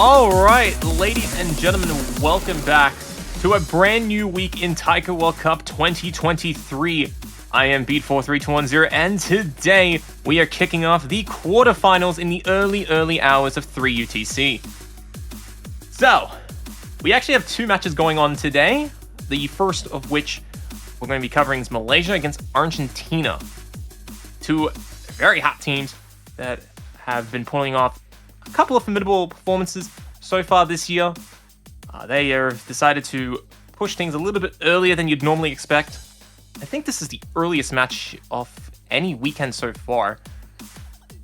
Alright, ladies and gentlemen, welcome back to a brand new week in Taiko World Cup 2023. I am vv1787880700, and today we are kicking off the quarterfinals in the early hours of 3 UTC. So, we actually have two matches going on today, the first of which we're going to be covering is Malaysia against Argentina. Two very hot teams that have been pulling off a couple of formidable performances so far this year. They have decided to push things a little bit earlier than you'd normally expect. I think this is the earliest match of any weekend so far.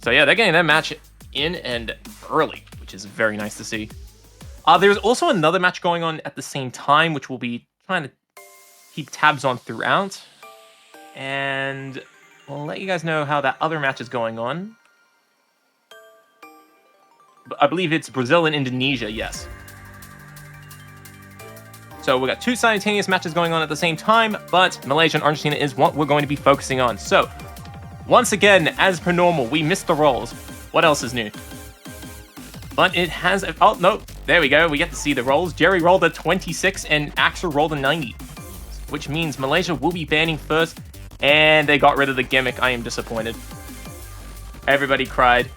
So yeah, they're getting their match in and early, which is very nice to see. There's also another match going on at the same time, which we'll be trying to keep tabs on throughout. And I'll let you guys know how that other match is going on. I believe it's Brazil and Indonesia, yes. So we got two simultaneous matches going on at the same time, but Malaysia and Argentina is what we're going to be focusing on. So, once again, as per normal, we missed the rolls. What else is new? But it has... Oh, no. There we go. We get to see the rolls. Jerry rolled a 26 and Axel rolled a 90. Which means Malaysia will be banning first, and they got rid of the gimmick. I am disappointed. Everybody cried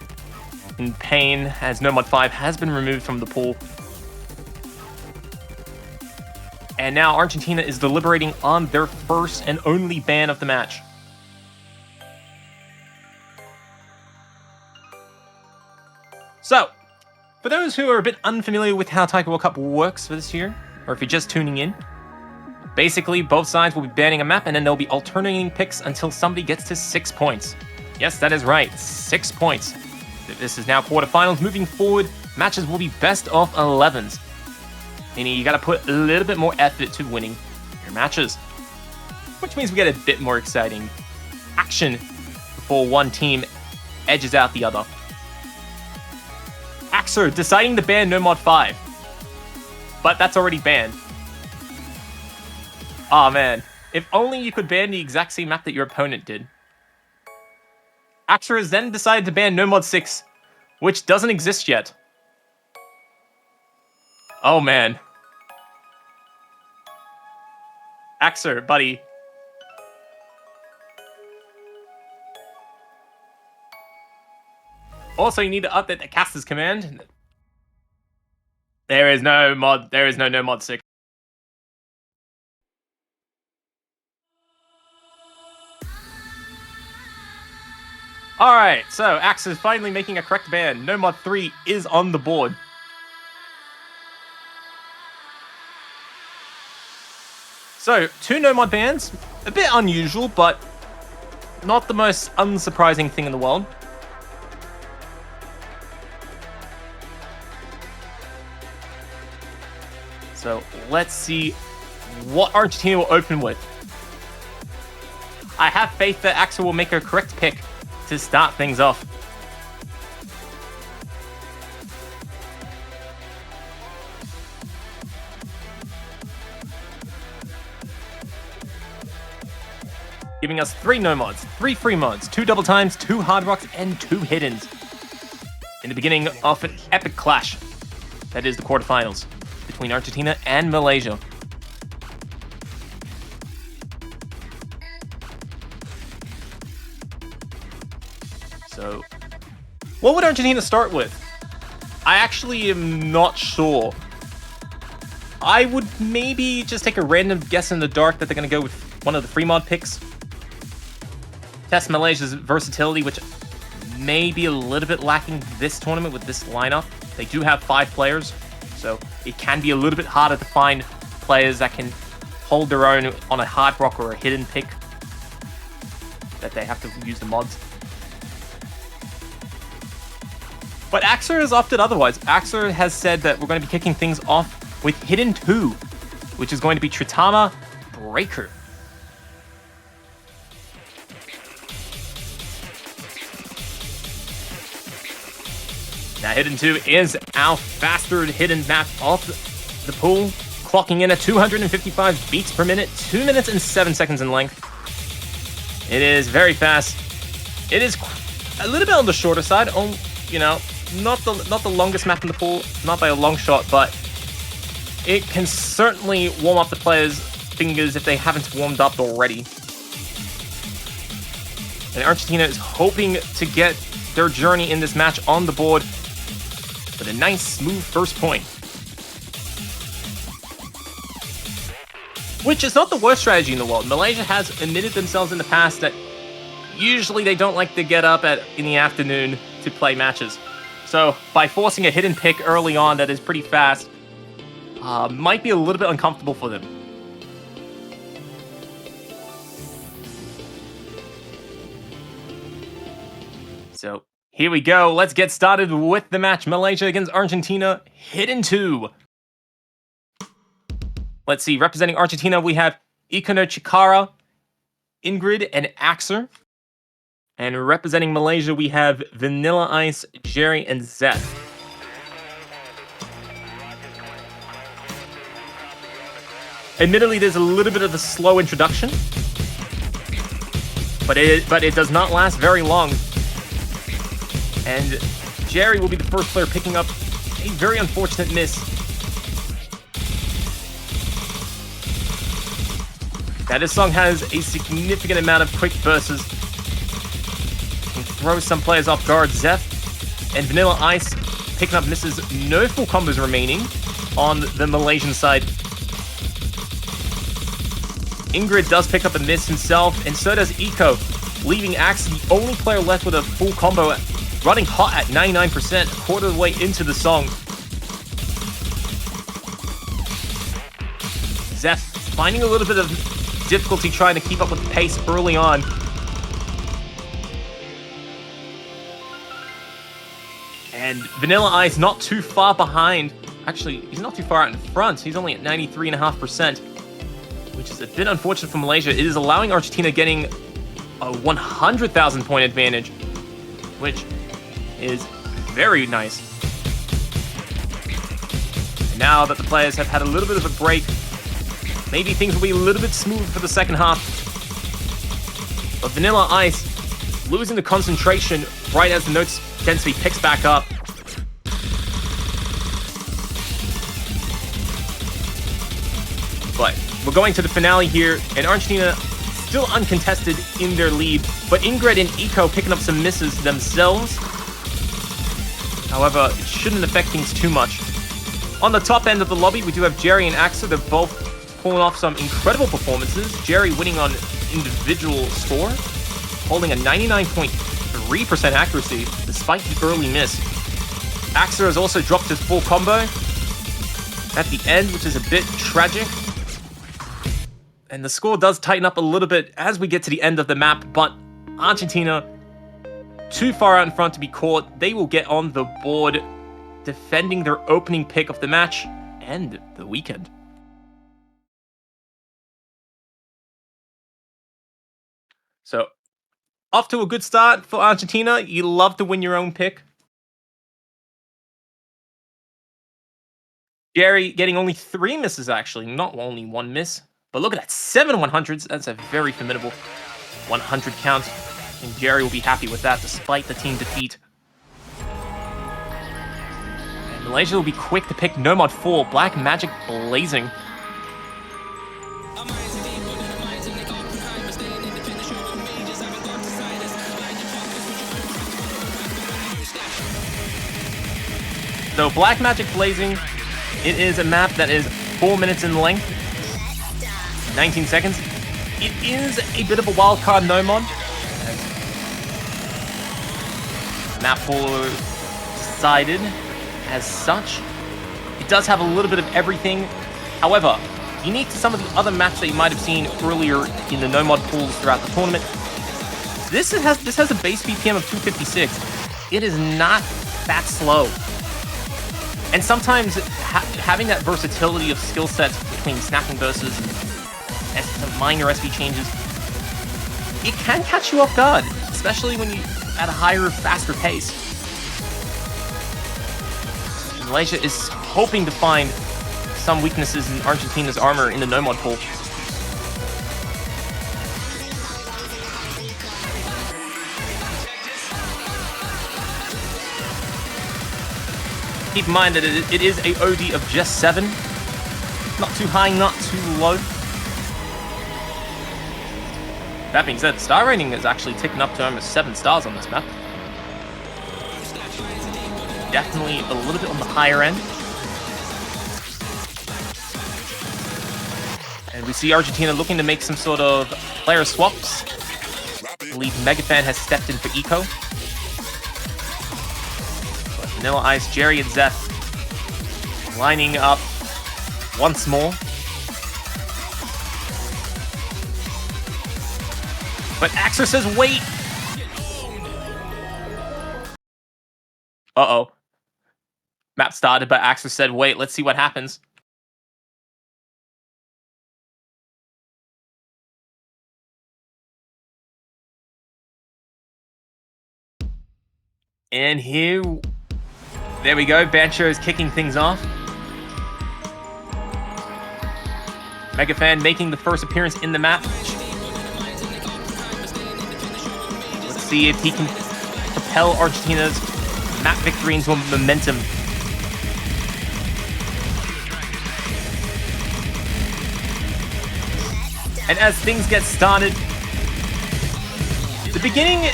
in pain as No Mod 5 has been removed from the pool. And now Argentina is deliberating on their first and only ban of the match. So, for those who are a bit unfamiliar with how Taiko World Cup works for this year, or if you're just tuning in, basically both sides will be banning a map and then they'll be alternating picks until somebody gets to 6 points. Yes, that is right, 6 points. This is now quarterfinals. Moving forward, matches will be best of 11s. Meaning you gotta put a little bit more effort to winning your matches. Which means we get a bit more exciting action before one team edges out the other. Axer deciding to ban No Mod 5. But that's already banned. Aw, man. If only you could ban the exact same map that your opponent did. Axer has then decided to ban No Mod 6, which doesn't exist yet. Oh, man. Axer, buddy. Also, you need to update the caster's command. There is no No Mod 6. Alright, so Axe is finally making a correct ban. No Mod 3 is on the board. So, 2 No Mod bans. A bit unusual, but not the most unsurprising thing in the world. So, let's see what Argentina will open with. I have faith that Axel will make a correct pick to start things off. Giving us 3 no mods, 3 free mods, 2 double times, 2 hard rocks, and 2 hiddens. In the beginning of an epic clash, that is the quarterfinals, between Argentina and Malaysia. So, what would Argentina start with? I actually am not sure. I would maybe just take a random guess in the dark that they're going to go with one of the free mod picks. Test Malaysia's versatility, which may be a little bit lacking this tournament with this lineup. They do have 5 players, so it can be a little bit harder to find players that can hold their own on a hard rock or a hidden pick that they have to use the mods. But Axer has opted otherwise. Axer has said that we're going to be kicking things off with Hidden 2, which is going to be Tritama Breaker. Now, Hidden 2 is our faster hidden map off the pool, clocking in at 255 beats per minute, 2 minutes and 7 seconds in length. It is very fast. It is a little bit on the shorter side, you know, not the longest map in the pool, not by a long shot, but it can certainly warm up the players' fingers if they haven't warmed up already. And Argentina is hoping to get their journey in this match on the board with a nice, smooth first point. Which is not the worst strategy in the world. Malaysia has admitted themselves in the past that usually they don't like to get up in the afternoon to play matches. So by forcing a hidden pick early on that is pretty fast, might be a little bit uncomfortable for them. So here we go. Let's get started with the match. Malaysia against Argentina, hidden 2. Let's see, representing Argentina, we have Ikono Chikara, Ingrid, and Axer. And representing Malaysia, we have Vanilla Ice, Jerry, and Zeth. Admittedly, there's a little bit of a slow introduction, but it does not last very long. And Jerry will be the first player picking up a very unfortunate miss. Now, this song has a significant amount of quick bursts. Can throw some players off guard. Zeth and Vanilla Ice picking up misses. No full combos remaining on the Malaysian side. Ingrid does pick up a miss himself, and so does Iko, leaving Axe the only player left with a full combo, running hot at 99%, a quarter of the way into the song. Zeth finding a little bit of difficulty trying to keep up with the pace early on. And Vanilla Ice not too far behind. Actually, he's not too far out in front. He's only at 93.5%, which is a bit unfortunate for Malaysia. It is allowing Argentina getting a 100,000 point advantage, which is very nice. And now that the players have had a little bit of a break, maybe things will be a little bit smooth for the second half. But Vanilla Ice losing the concentration right as the notes density picks back up. But we're going to the finale here, and Argentina still uncontested in their lead, but Ingrid and Iko picking up some misses themselves. However, it shouldn't affect things too much. On the top end of the lobby, we do have Jerry and Axel. They're both pulling off some incredible performances. Jerry winning on individual score, holding a 99.3% accuracy despite the early miss. Axel has also dropped his full combo at the end, which is a bit tragic. And the score does tighten up a little bit as we get to the end of the map, but Argentina too far out in front to be caught. They will get on the board, defending their opening pick of the match and the weekend. So, off to a good start for Argentina. You love to win your own pick. Jerry getting only 3 misses, actually, not only 1 miss. But look at that, 7 100s. That's a very formidable 100 count. And Jerry will be happy with that despite the team defeat. And Malaysia will be quick to pick Nomad 4, Black Magic Blazing. So Black Magic Blazing, it is a map that is 4 minutes in length, 19 seconds. It is a bit of a wildcard Nomad. Map pool decided as such. It does have a little bit of everything. However, unique to some of the other maps that you might have seen earlier in the Nomad pools throughout the tournament, this has a base BPM of 256. It is not that slow. And sometimes having that versatility of skill sets between snapping bursts and some minor SV changes, it can catch you off guard, especially when you at a higher, faster pace. Malaysia is hoping to find some weaknesses in Argentina's armor in the Nomad pool. Keep in mind that it is a OD of just 7. Not too high, not too low. That being said, star rating is actually ticking up to almost 7 stars on this map. Definitely a little bit on the higher end. And we see Argentina looking to make some sort of player swaps. I believe Megafan has stepped in for Eco. But Vanilla Ice, Jerry, and Zeph lining up once more. But Axer says wait! Uh-oh. Map started, but Axer said wait, let's see what happens. And here... There we go, Bancho is kicking things off. Megafan making the first appearance in the match. Let's see if he can propel Argentina's map victory into a momentum. And as things get started, the beginning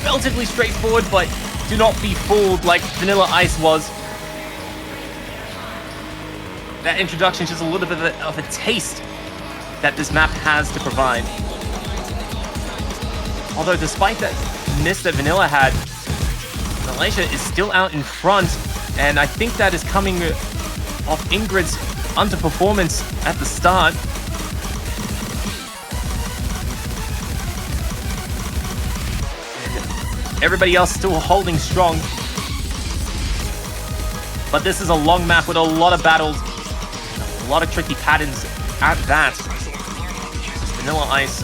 relatively straightforward, but do not be fooled like Vanilla Ice was. That introduction is just a little bit of a taste that this map has to provide. Although despite that miss that Vanilla had, Malaysia is still out in front, and I think that is coming off Ingrid's underperformance at the start. And everybody else still holding strong. But this is a long map with a lot of battles, a lot of tricky patterns at that. Vanilla Ice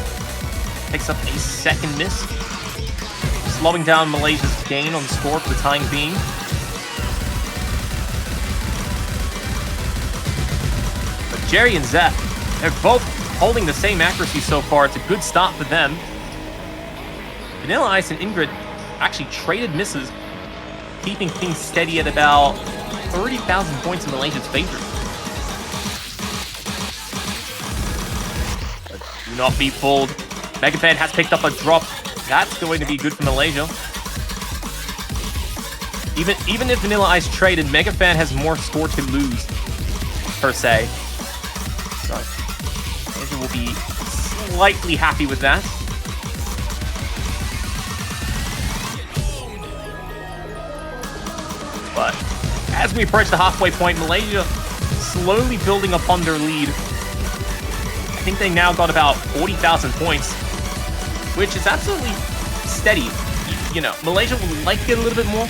picks up a second miss, slowing down Malaysia's gain on the score for the time being. But Jerry and Zeph, they're both holding the same accuracy so far. It's a good start for them. Vanilla Ice and Ingrid actually traded misses, keeping things steady at about 30,000 points in Malaysia's favor. But do not be fooled. Megafan has picked up a drop. That's going to be good for Malaysia. Even if Vanilla Ice traded, Megafan has more score to lose, per se. So, Malaysia will be slightly happy with that. But as we approach the halfway point, Malaysia slowly building upon their lead. I think they now got about 40,000 points, which is absolutely steady. You know, Malaysia would like to get a little bit more,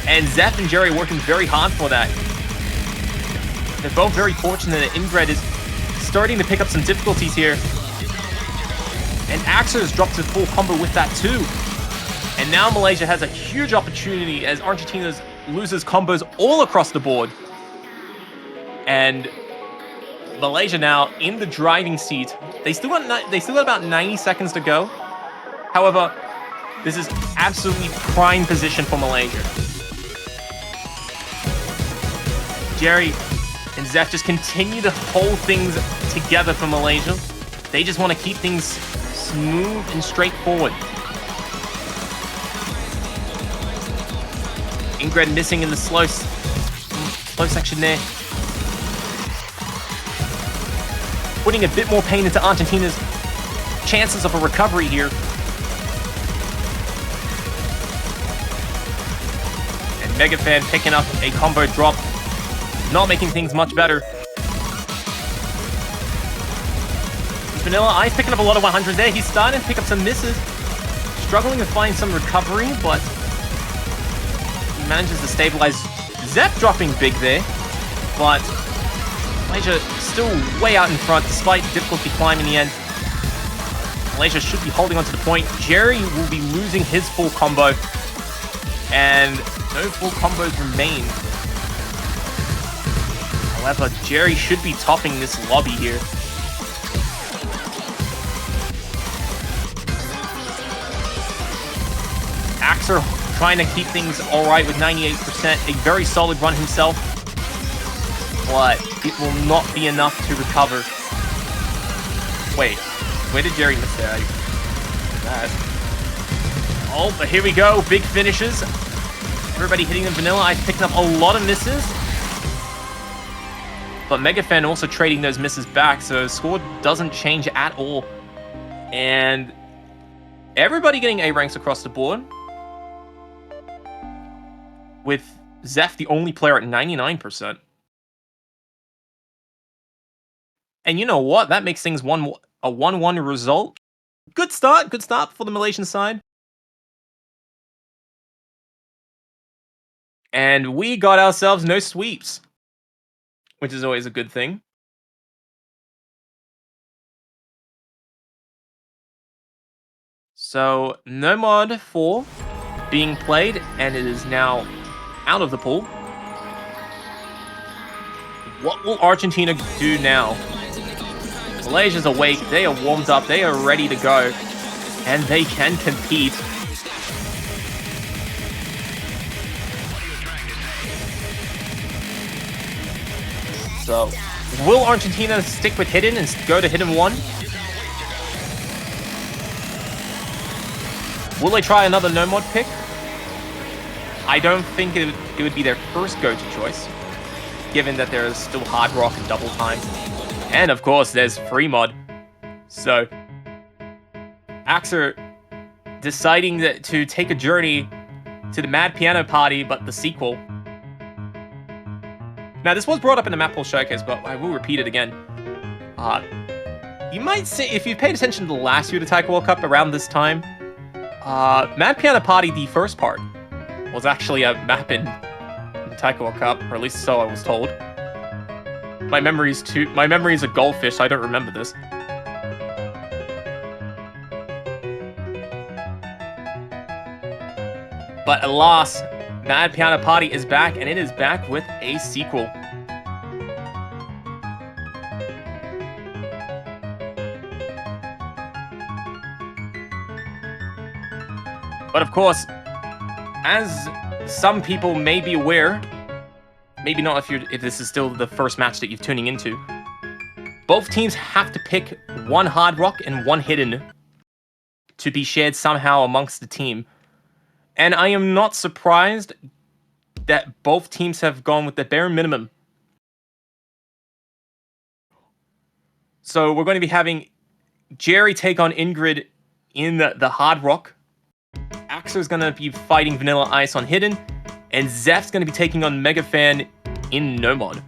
and Zeph and Jerry are working very hard for that. They're both very fortunate that Ingrid is starting to pick up some difficulties here. And Axer has dropped his full combo with that too. And now Malaysia has a huge opportunity as Argentina loses combos all across the board. And Malaysia now in the driving seat. They still got about 90 seconds to go. However, this is absolutely prime position for Malaysia. Jerry and Zeph just continue to hold things together for Malaysia. They just want to keep things smooth and straightforward. Ingrid missing in the slow section there. Putting a bit more pain into Argentina's chances of a recovery here. And Megafan picking up a combo drop, not making things much better. Vanilla Ice picking up a lot of 100 there. He's starting to pick up some misses, struggling to find some recovery, but he manages to stabilize. Zeph dropping big there, but Malaysia still way out in front despite difficulty climb in the end. Malaysia should be holding on to the point. Jerry will be losing his full combo, and no full combos remain. However, Jerry should be topping this lobby here. Axer trying to keep things alright with 98%. A very solid run himself. But it will not be enough to recover. Wait, where did Jerry miss there? Oh, but here we go. Big finishes. Everybody hitting the Vanilla Ice, picking up a lot of misses. But Megafan also trading those misses back, so score doesn't change at all. And everybody getting A ranks across the board. With Zeph the only player at 99%. And you know what? That makes things a 1-1 result. Good start for the Malaysian side. And we got ourselves no sweeps, which is always a good thing. So, no mod 4 being played, and it is now out of the pool. What will Argentina do now? Malaysia's awake, they are warmed up, they are ready to go, and they can compete. So, will Argentina stick with Hidden and go to Hidden 1? Will they try another no-mod pick? I don't think it would be their first go-to choice, given that there is still Hard Rock and Double Time. And of course, there's free mod. So, Axer deciding to take a journey to the Mad Piano Party, but the sequel. Now, this was brought up in the Map Pool Showcase, but I will repeat it again. You might say, if you've paid attention to the last year of the Taiko World Cup around this time, Mad Piano Party, the first part, was actually a map in the Taiko World Cup, or at least so I was told. My memory is a goldfish, so I don't remember this. But alas, Mad Piano Party is back, and it is back with a sequel. But of course, as some people may be aware, maybe not if this is still the first match that you're tuning into, both teams have to pick one Hard Rock and one Hidden to be shared somehow amongst the team. And I am not surprised that both teams have gone with the bare minimum. So we're going to be having Jerry take on Ingrid in the Hard Rock. Axer's going to be fighting Vanilla Ice on Hidden. And Zeph's going to be taking on Megafan in No Mod.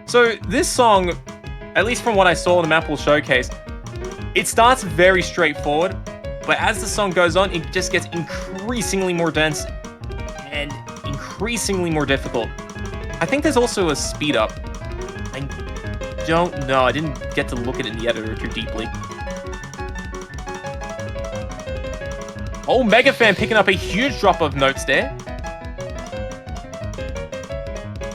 So this song, at least from what I saw in the Map Pool Showcase, it starts very straightforward. But as the song goes on, it just gets increasingly more dense and increasingly more difficult. I think there's also a speed up. I don't know. I didn't get to look at it in the editor too deeply. Oh, Megafan picking up a huge drop of notes there.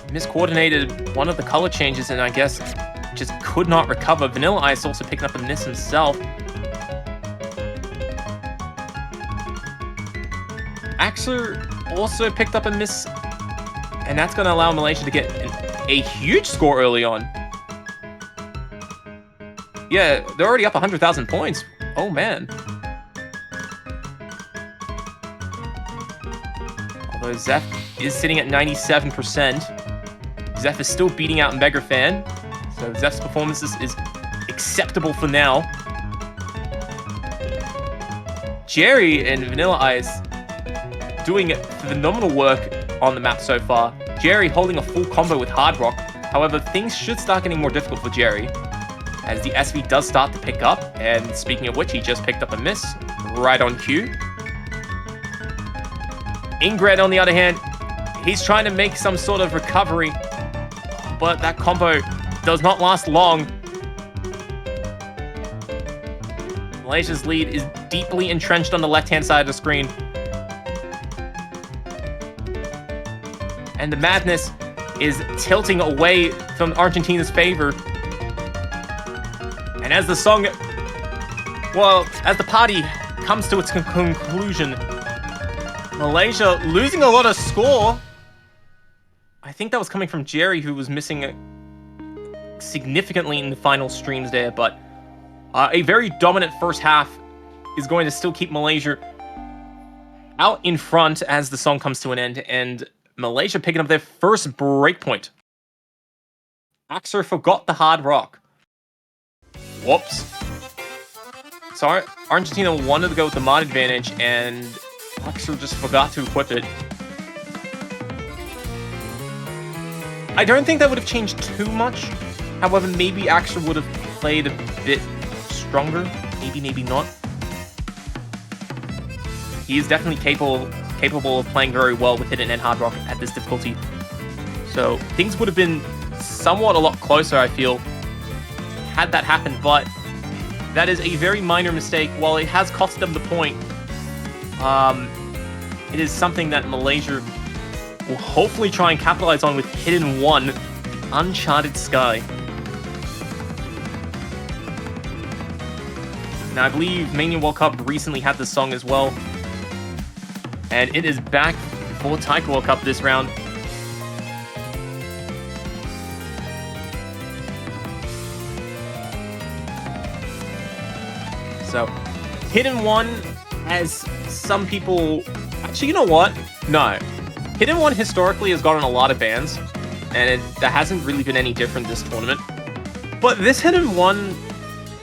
Miscoordinated one of the color changes and I guess just could not recover. Vanilla Ice also picking up a miss himself. Axer also picked up a miss, and that's going to allow Malaysia to get a huge score early on. Yeah, they're already up 100,000 points. Oh, man. Although Zeph is sitting at 97%. Zeph is still beating out Megafan, so Zeph's performance is acceptable for now. Jerry and Vanilla Ice doing phenomenal work on the map so far. Jerry holding a full combo with Hard Rock. However, things should start getting more difficult for Jerry as the SV does start to pick up. And speaking of which, he just picked up a miss right on cue. Ingrid, on the other hand, he's trying to make some sort of recovery, but that combo does not last long. Malaysia's lead is deeply entrenched on the left-hand side of the screen. And the madness is tilting away from Argentina's favor. And as the song, well, as the party comes to its conclusion. Malaysia losing a lot of score. I think that was coming from Jerry, who was missing significantly in the final streams there, but a very dominant first half is going to still keep Malaysia out in front as the song comes to an end, and Malaysia picking up their first breakpoint. Axer forgot the hard rock. Whoops. So Argentina wanted to go with the mod advantage, and Axer just forgot to equip it. I don't think that would have changed too much. However, maybe Axer would have played a bit stronger. Maybe, maybe not. He is definitely capable of playing very well with Hidden and Hard Rock at this difficulty. So things would have been somewhat a lot closer, I feel, had that happened, but that is a very minor mistake. While it has cost them the point, it is something that Malaysia will hopefully try and capitalize on with Hidden 1, Uncharted Sky. Now, I believe Mania World Cup recently had this song as well, and it is back for Taiko World Cup this round. So, Hidden 1, as some people... Actually, you know what? No. Hidden 1 historically has gotten a lot of bans, and that hasn't really been any different this tournament. But this Hidden 1,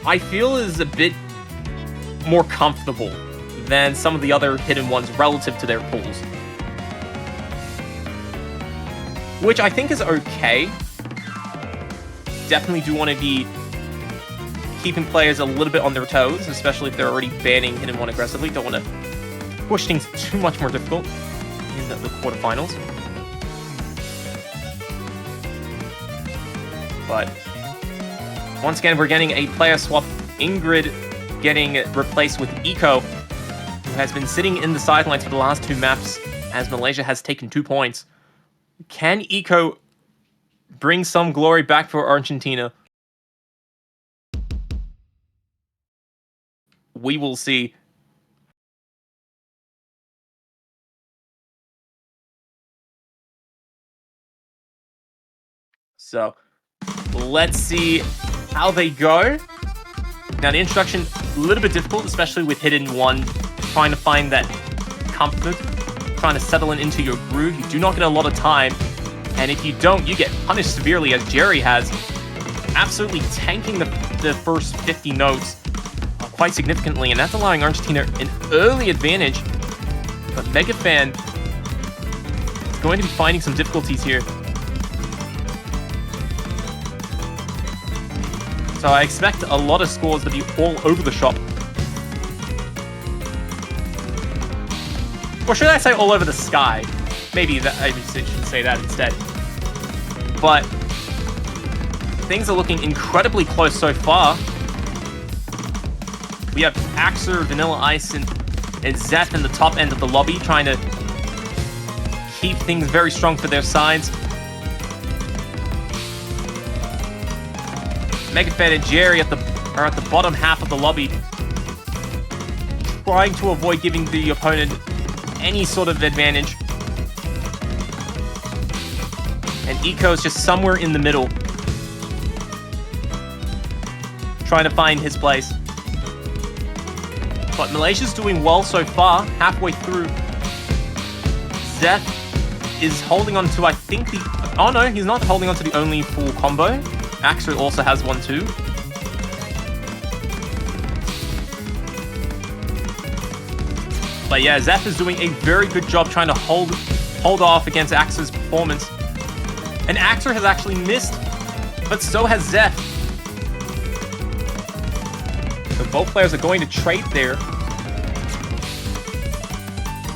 I feel, is a bit more comfortable than some of the other Hidden 1s relative to their pools. Which I think is okay. Definitely do want to be keeping players a little bit on their toes, especially if they're already banning Hidden 1 aggressively. Don't want to push things too much more difficult in the quarterfinals. But once again, we're getting a player swap. Ingrid getting replaced with Eco, who has been sitting in the sidelines for the last two maps as Malaysia has taken 2 points. Can Eco bring some glory back for Argentina? We will see. So, let's see how they go. Now, the introduction, a little bit difficult, especially with Hidden 1, trying to find that comfort, trying to settle into your groove. You do not get a lot of time, and if you don't, you get punished severely, as Jerry has, absolutely tanking the first 50 notes quite significantly, and that's allowing Argentina an early advantage. But Megafan is going to be finding some difficulties here. So I expect a lot of scores to be all over the shop. Or should I say all over the sky? Maybe that I should say that instead. But things are looking incredibly close so far. We have Axer, Vanilla Ice, and Zeth in the top end of the lobby, trying to keep things very strong for their sides. Megafan and Jerry are at the bottom half of the lobby, trying to avoid giving the opponent any sort of advantage. And Eco is just somewhere in the middle, trying to find his place. But Malaysia's doing well so far, halfway through. Zeth is holding on to, I think, the... Oh no, he's not holding on to the only full combo. Axer also has one too. But yeah, Zeth is doing a very good job trying to hold off against Axer's performance. And Axer has actually missed, but so has Zeth. So both players are going to trade there.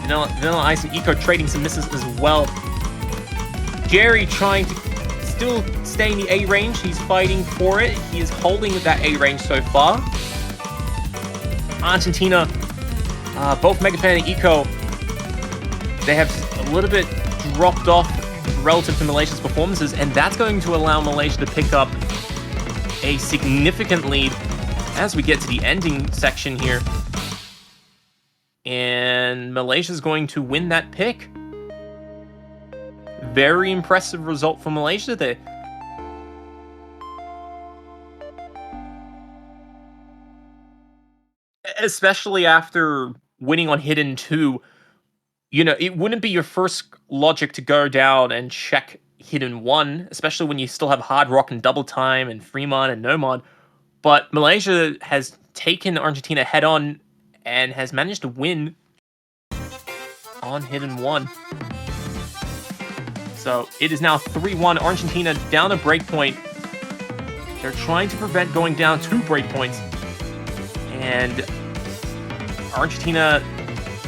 Vanilla Ice and Eco trading some misses as well. Jerry trying to still stay in the A range. He's fighting for it. He is holding that A range so far. Argentina, both Megafan and Eco, they have a little bit dropped off relative to Malaysia's performances, and that's going to allow Malaysia to pick up a significant lead as we get to the ending section here. And Malaysia's going to win that pick. Very impressive result for Malaysia there. Especially after winning on Hidden 2, you know, it wouldn't be your first logic to go down and check Hidden 1, especially when you still have Hard Rock and Double Time and Fremont and Nomad. But Malaysia has taken Argentina head on and has managed to win on Hidden 1. So it is now 3-1. Argentina down a breakpoint. They're trying to prevent going down 2 breakpoints. And Argentina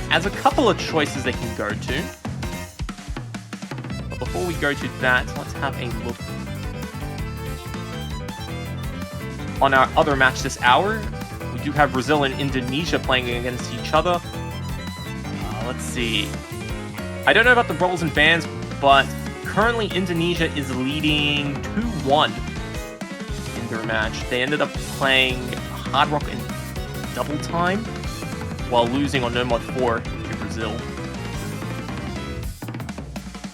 has a couple of choices they can go to. But before we go to that, let's have a look on our other match this hour. We do have Brazil and Indonesia playing against each other. Let's see. I don't know about the roles and bans, but currently Indonesia is leading 2-1 in their match. They ended up playing Hard Rock and Double Time while losing on Nomad 4 to Brazil.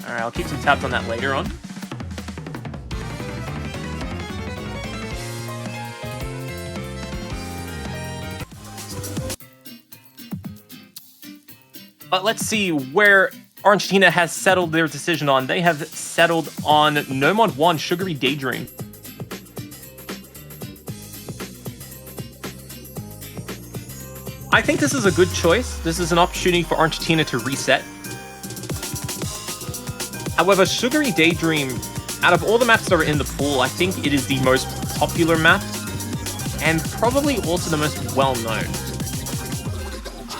Alright, I'll keep some tabs on that later on. But let's see where Argentina has settled their decision on. They have settled on Nomad 1, Sugary Daydream. I think this is a good choice. This is an opportunity for Argentina to reset. However, Sugary Daydream, out of all the maps that are in the pool, I think it is the most popular map, and probably also the most well-known.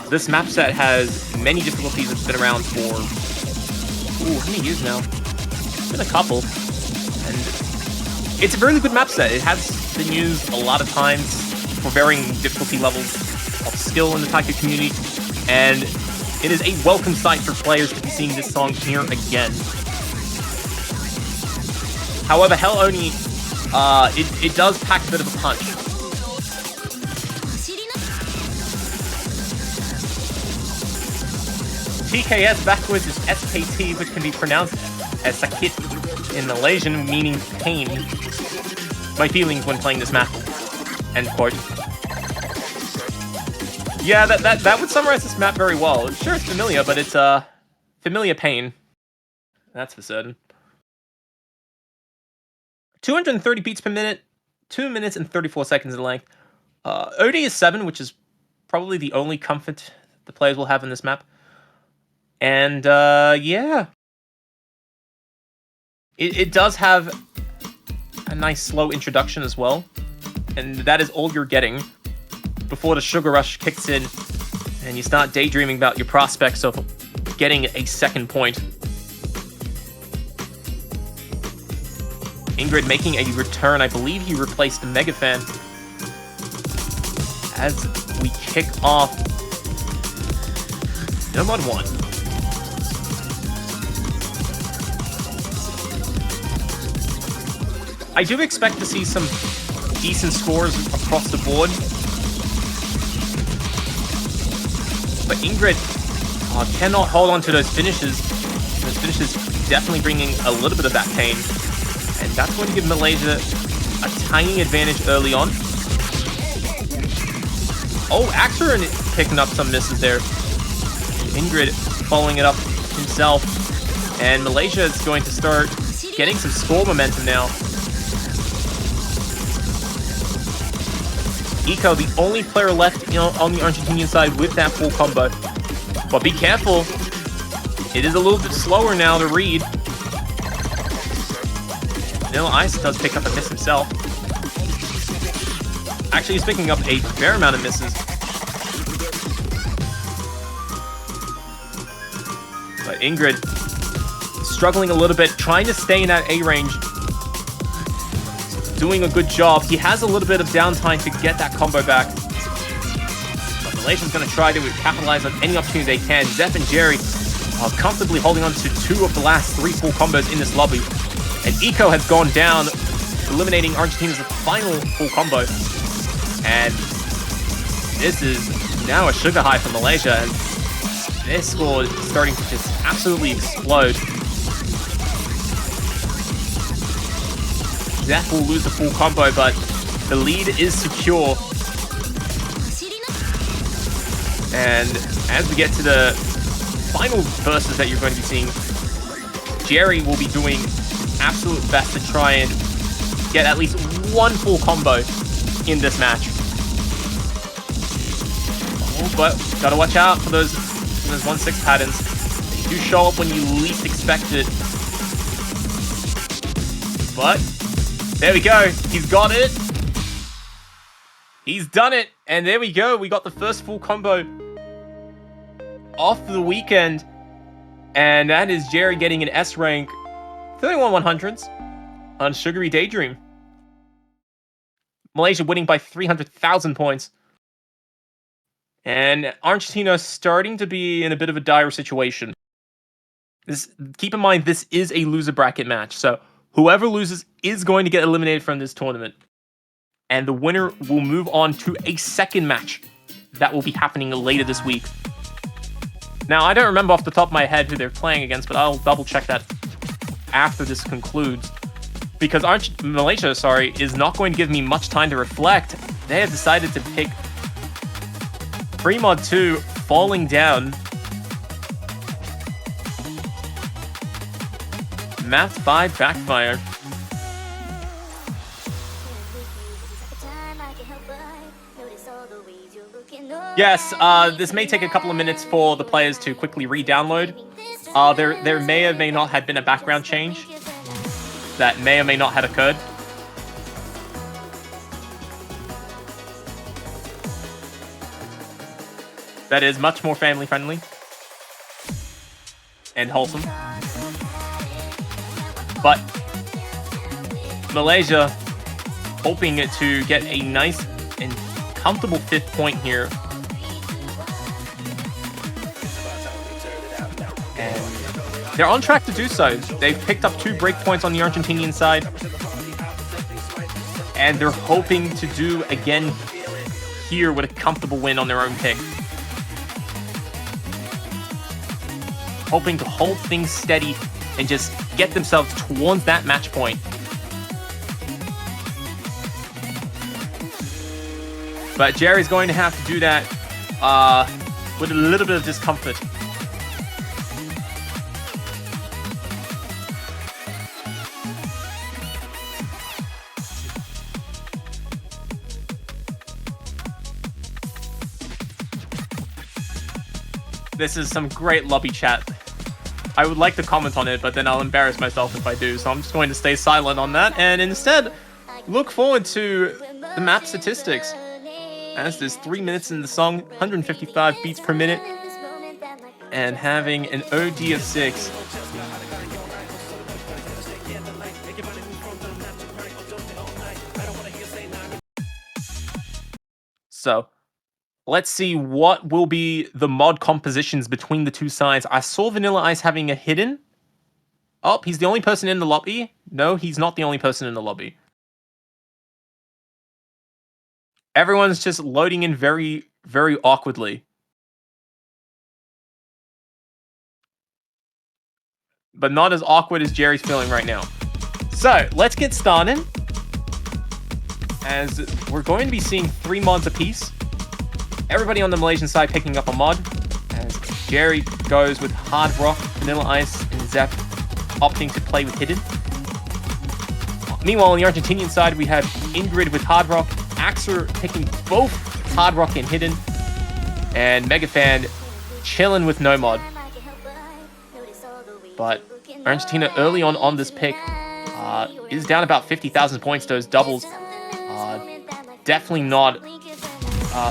This map set has many difficulties. It's been around for, how many years now? It's been a couple. And it's a really good map set. It has been used a lot of times for varying difficulty levels of skill in the taiko community, and it is a welcome sight for players to be seeing this song here again. However, Hell Oni, it does pack a bit of a punch. TKS backwards is SKT, which can be pronounced as sakit in Malaysian, meaning pain. My feelings when playing this map. End quote. Yeah, that would summarize this map very well. Sure, it's familiar, but it's familiar pain. That's for certain. 230 beats per minute, 2 minutes and 34 seconds in length. OD is 7, which is probably the only comfort the players will have in this map. And yeah, it does have a nice slow introduction as well, and that is all you're getting before the sugar rush kicks in and you start daydreaming about your prospects of getting a second point. Ingrid making a return. I believe he replaced the Mega Fan as we kick off Nomad 1. I do expect to see some decent scores across the board. But Ingrid cannot hold on to those finishes. Those finishes definitely bringing a little bit of that pain. And that's going to give Malaysia a tiny advantage early on. Oh, Axeron picking up some misses there. Ingrid following it up himself. And Malaysia is going to start getting some score momentum now. Eco, the only player left on the Argentinian side with that full combo. But be careful. It is a little bit slower now to read. Vanilla Ice does pick up a miss himself. Actually, he's picking up a fair amount of misses. But Ingrid struggling a little bit, trying to stay in that A range. Doing a good job. He has a little bit of downtime to get that combo back. But Malaysia's going to try to capitalize on any opportunity they can. Zeph and Jerry are comfortably holding on to 2 of the last 3 full combos in this lobby. And Eco has gone down, eliminating Argentina's final full combo. And this is now a sugar high for Malaysia. And their score is starting to just absolutely explode. Zeph will lose the full combo, but the lead is secure. And as we get to the final verses that you're going to be seeing, Jerry will be doing absolute best to try and get at least one full combo in this match. Oh, but gotta watch out for those 1-6 patterns. They do show up when you least expect it. But there we go. He's got it. He's done it. And there we go. We got the first full combo off the weekend. And that is Jerry getting an S rank 31 100s on Sugary Daydream. Malaysia winning by 300,000 points. And Argentina starting to be in a bit of a dire situation. Keep in mind, this is a loser bracket match. So whoever loses is going to get eliminated from this tournament. And the winner will move on to a second match that will be happening later this week. Now, I don't remember off the top of my head who they're playing against, but I'll double check that after this concludes. Because Malaysia, is not going to give me much time to reflect. They have decided to pick Fremod 2 Falling Down. Mapped by Backfire. Yes, this may take a couple of minutes for the players to quickly re-download. There may or may not have been a background change that may or may not have occurred. That is much more family friendly and wholesome. But Malaysia hoping to get a nice and comfortable 5th point here. And they're on track to do so. They've picked up 2 break points on the Argentinian side. And they're hoping to do again here with a comfortable win on their own pick. Hoping to hold things steady and just get themselves towards that match point. But Jerry's going to have to do that with a little bit of discomfort. This is some great lobby chat. I would like to comment on it, but then I'll embarrass myself if I do, so I'm just going to stay silent on that, and instead, look forward to the map statistics. As there's 3 minutes in the song, 155 beats per minute, and having an OD of 6. So, let's see what will be the mod compositions between the two sides. I saw Vanilla Ice having a hidden. Oh, he's the only person in the lobby. No, he's not the only person in the lobby. Everyone's just loading in very, very awkwardly. But not as awkward as Jerry's feeling right now. So, let's get started. As we're going to be seeing 3 mods apiece. Everybody on the Malaysian side picking up a mod. As Jerry goes with Hard Rock, Vanilla Ice, and Zep opting to play with Hidden. Meanwhile, on the Argentinian side, we have Ingrid with Hard Rock, Axer picking both Hard Rock and Hidden, and Megafan chilling with no mod. But Argentina early on this pick is down about 50,000 points to those doubles. Definitely not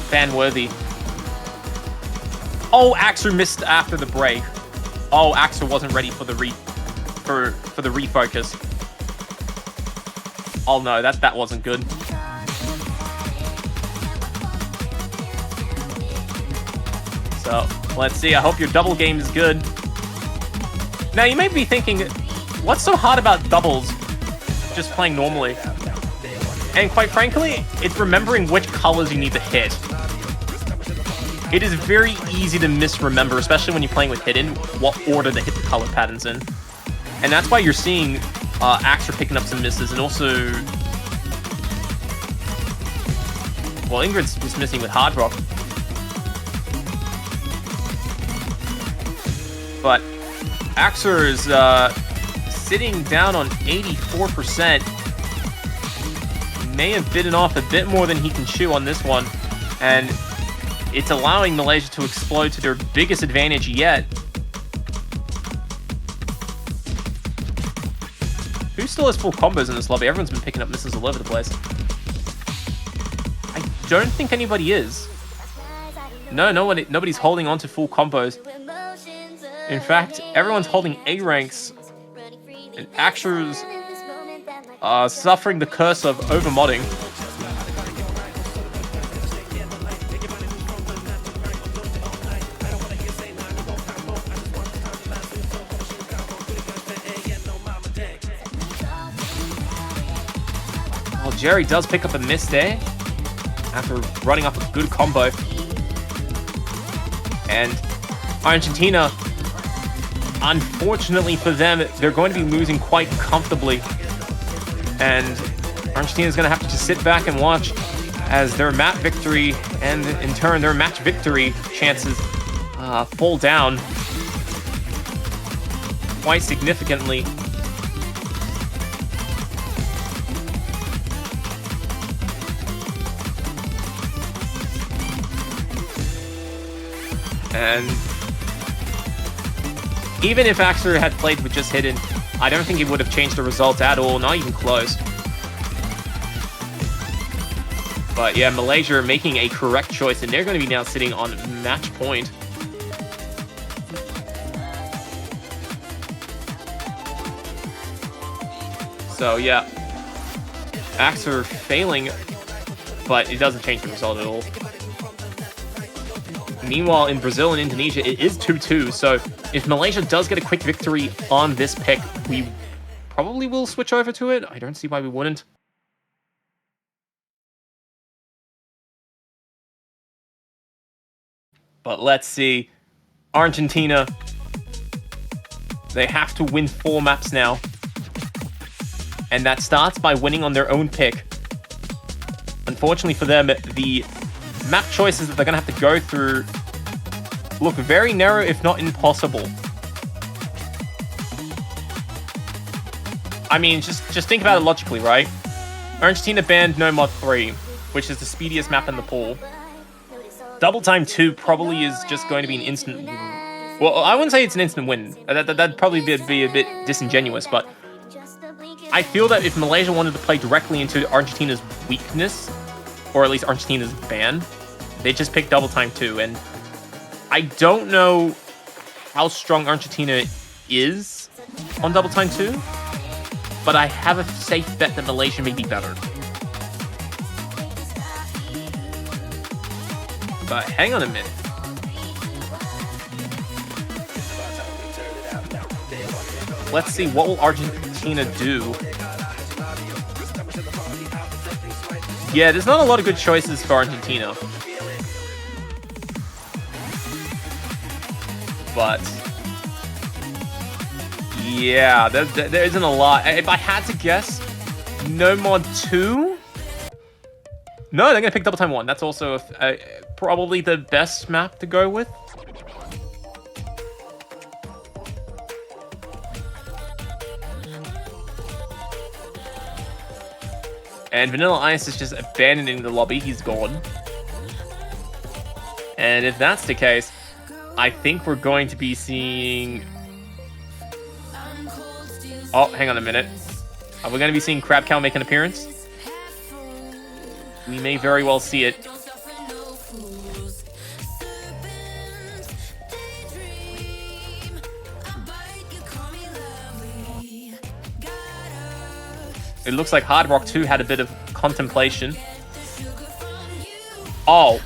fan-worthy. Oh, Axer missed after the break. Oh, Axer wasn't ready for the for the refocus. Oh no, that wasn't good. So, let's see. I hope your double game is good. Now, you may be thinking, what's so hard about doubles just playing normally? And quite frankly, it's remembering which colors you need to hit. It is very easy to misremember, especially when you're playing with Hidden, what order to hit the color patterns in. And that's why you're seeing Axer picking up some misses, and also... Well, Ingrid's just missing with Hard Rock. But Axer is sitting down on 84%. May have bitten off a bit more than he can chew on this one. And it's allowing Malaysia to explode to their biggest advantage yet. Who still has full combos in this lobby? Everyone's been picking up misses all over the place. I don't think anybody is. No, nobody's holding on to full combos. In fact, everyone's holding A ranks. And Axer's suffering the curse of overmodding. Well, Jerry does pick up a miss there after running up a good combo. And Argentina, unfortunately for them, they're going to be losing quite comfortably. And Argentina's going to have to just sit back and watch as their map victory and in turn their match victory chances fall down quite significantly. And even if Axer had played with just Hidden, I don't think it would have changed the result at all, not even close. But yeah, Malaysia are making a correct choice, and they're going to be now sitting on match point. So yeah, Axer failing, but it doesn't change the result at all. Meanwhile, in Brazil and Indonesia, it is 2-2, so if Malaysia does get a quick victory on this pick, we probably will switch over to it. I don't see why we wouldn't. But let's see. Argentina, they have to win 4 maps now. And that starts by winning on their own pick. Unfortunately for them, the map choices that they're going to have to go through look very narrow, if not impossible. I mean, just think about it logically, right? Argentina banned No Mod 3, which is the speediest map in the pool. Double Time 2 probably is just going to be an instant... Well, I wouldn't say it's an instant win. That'd probably be a bit disingenuous, but I feel that if Malaysia wanted to play directly into Argentina's weakness, or at least Argentina's ban, they just pick Double Time 2, and I don't know how strong Argentina is on Double Time 2, but I have a safe bet that Malaysia may be better. But hang on a minute. Let's see, what will Argentina do? Yeah, there's not a lot of good choices for Argentina. But yeah, there isn't a lot. If I had to guess, No Mod 2? No, they're going to pick Double Time 1. That's also probably the best map to go with. And Vanilla Ice is just abandoning the lobby. He's gone. And if that's the case, I think we're going to be seeing... Oh, hang on a minute. Are we going to be seeing Crab Cow make an appearance? We may very well see it. It looks like Hard Rock 2 had a bit of contemplation. Oh.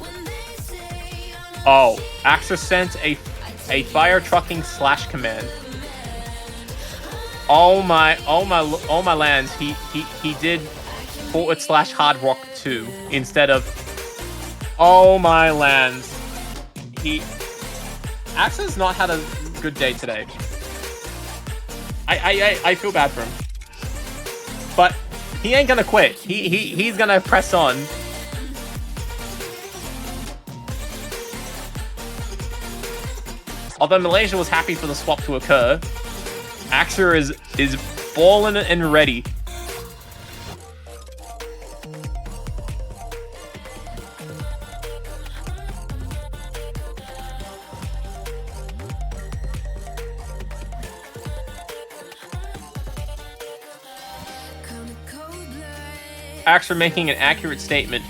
Oh. Axer sent a fire trucking slash command. Oh my lands. He did /Hard Rock 2 instead of... Oh my lands. Axel's not had a good day today. I feel bad for him. But he ain't gonna quit. He's gonna press on. Although Malaysia was happy for the swap to occur, Axer is balling and ready. Axer making an accurate statement.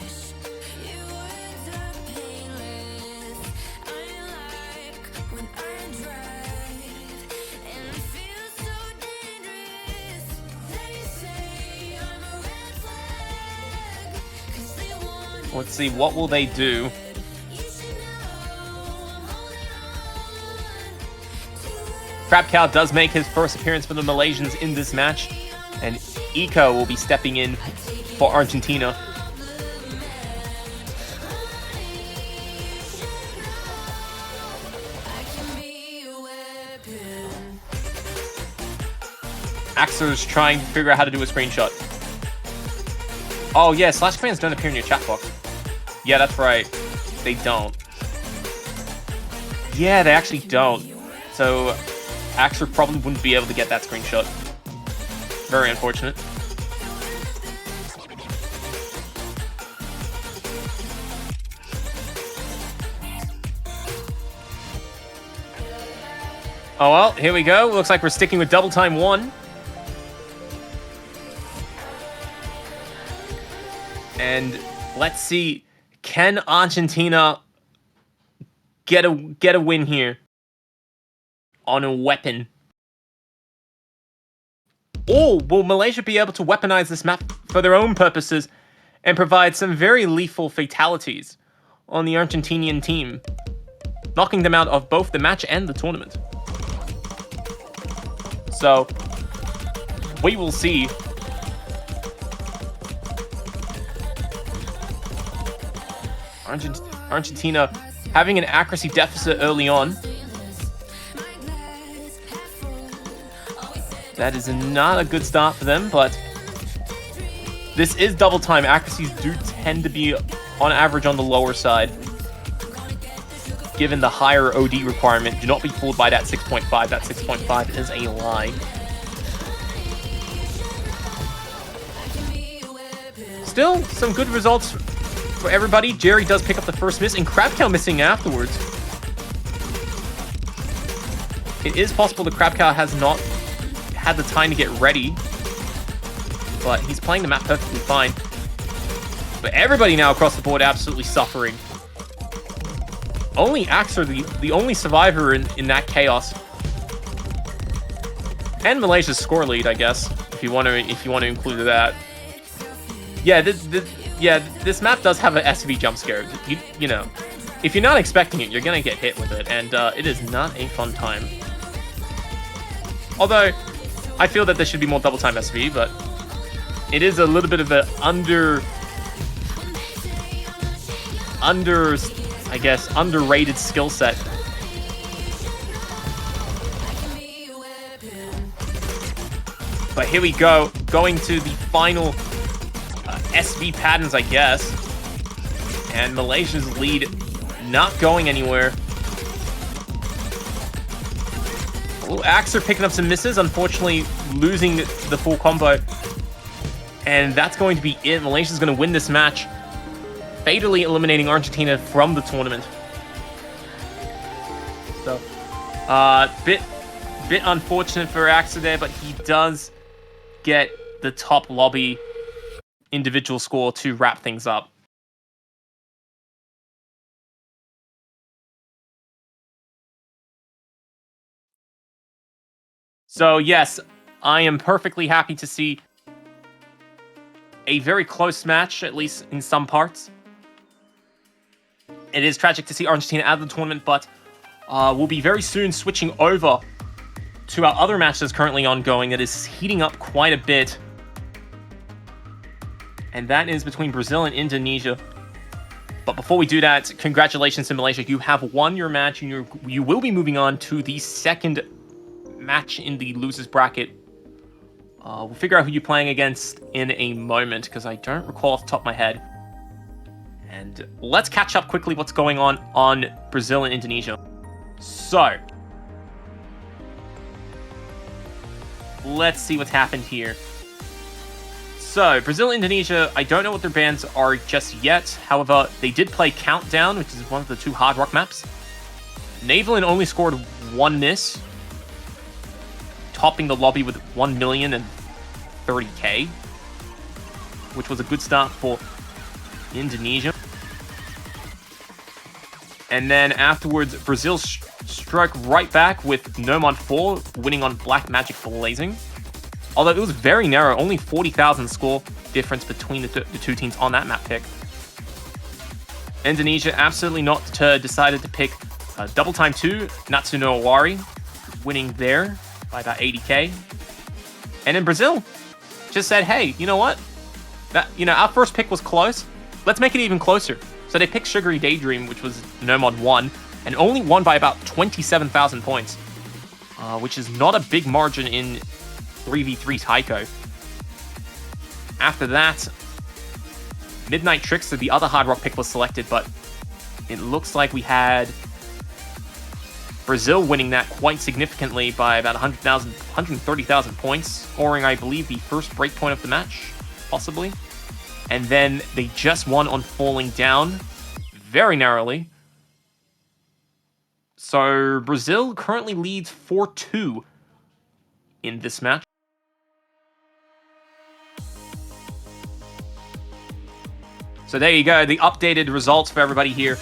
Let's see, what will they do? Crab Cow does make his first appearance for the Malaysians in this match, and Eco will be stepping in for Argentina. Axer's trying to figure out how to do a screenshot. Oh yeah, Slash fans don't appear in your chat box. Yeah, that's right. They don't. Yeah, they actually don't. So, Axer probably wouldn't be able to get that screenshot. Very unfortunate. Oh well, here we go. Looks like we're sticking with double time 1. And let's see, can Argentina get a win here on a weapon? Or will Malaysia be able to weaponize this map for their own purposes and provide some very lethal fatalities on the Argentinian team, knocking them out of both the match and the tournament? So, we will see. Argentina having an accuracy deficit early on. That is not a good start for them, but this is double time. Accuracies do tend to be, on average, on the lower side. Given the higher OD requirement, do not be fooled by that 6.5. That 6.5 is a lie. Still, some good results for everybody. Jerry does pick up the first miss, and Crab Cow missing afterwards. It is possible that Crab Cow has not had the time to get ready, but he's playing the map perfectly fine. But everybody now across the board absolutely suffering. Only Axer, the only survivor in that chaos. And Malaysia's score lead, I guess, if you want to include that. Yeah, this map does have an SV jump scare. You know, if you're not expecting it, you're gonna get hit with it, and it is not a fun time. Although, I feel that there should be more double time SV, but it is a little bit of an I guess, underrated skill set. But here we go, going to the final SV patterns, I guess. And Malaysia's lead not going anywhere. Oh, Axer picking up some misses, unfortunately losing the full combo. And that's going to be it. Malaysia's going to win this match, fatally eliminating Argentina from the tournament. So, bit unfortunate for Axer there, but he does get the top lobby individual score to wrap things up. So yes, I am perfectly happy to see a very close match, at least in some parts. It is tragic to see Argentina out of the tournament, but we'll be very soon switching over to our other match that's currently ongoing that is heating up quite a bit. And that is between Brazil and Indonesia. But before we do that, congratulations to Malaysia. You have won your match, and you will be moving on to the second match in the losers bracket. We'll figure out who you're playing against in a moment, because I don't recall off the top of my head. And let's catch up quickly what's going on Brazil and Indonesia. So, let's see what's happened here. So, Brazil and Indonesia, I don't know what their bans are just yet. However, they did play Countdown, which is one of the 2 hard rock maps. Navalin only scored 1 miss, topping the lobby with 1,030,000, which was a good start for Indonesia. And then afterwards, Brazil struck right back with Nomad 4, winning on Black Magic Blazing. Although it was very narrow, only 40,000 score difference between the 2 teams on that map pick. Indonesia, absolutely not deterred, decided to pick Double Time 2, Natsuno Awari, winning there by about 80k. And then Brazil just said, hey, you know what? Our first pick was close. Let's make it even closer. So they picked Sugary Daydream, which was Nomad 1, and only won by about 27,000 points, which is not a big margin in 3v3 taiko. After that, Midnight Trickster, the other hard rock pick, was selected, but it looks like we had Brazil winning that quite significantly by about 130,000 points, scoring, I believe, the first breakpoint of the match, possibly. And then they just won on falling down very narrowly. So Brazil currently leads 4-2 in this match. So there you go, the updated results for everybody here.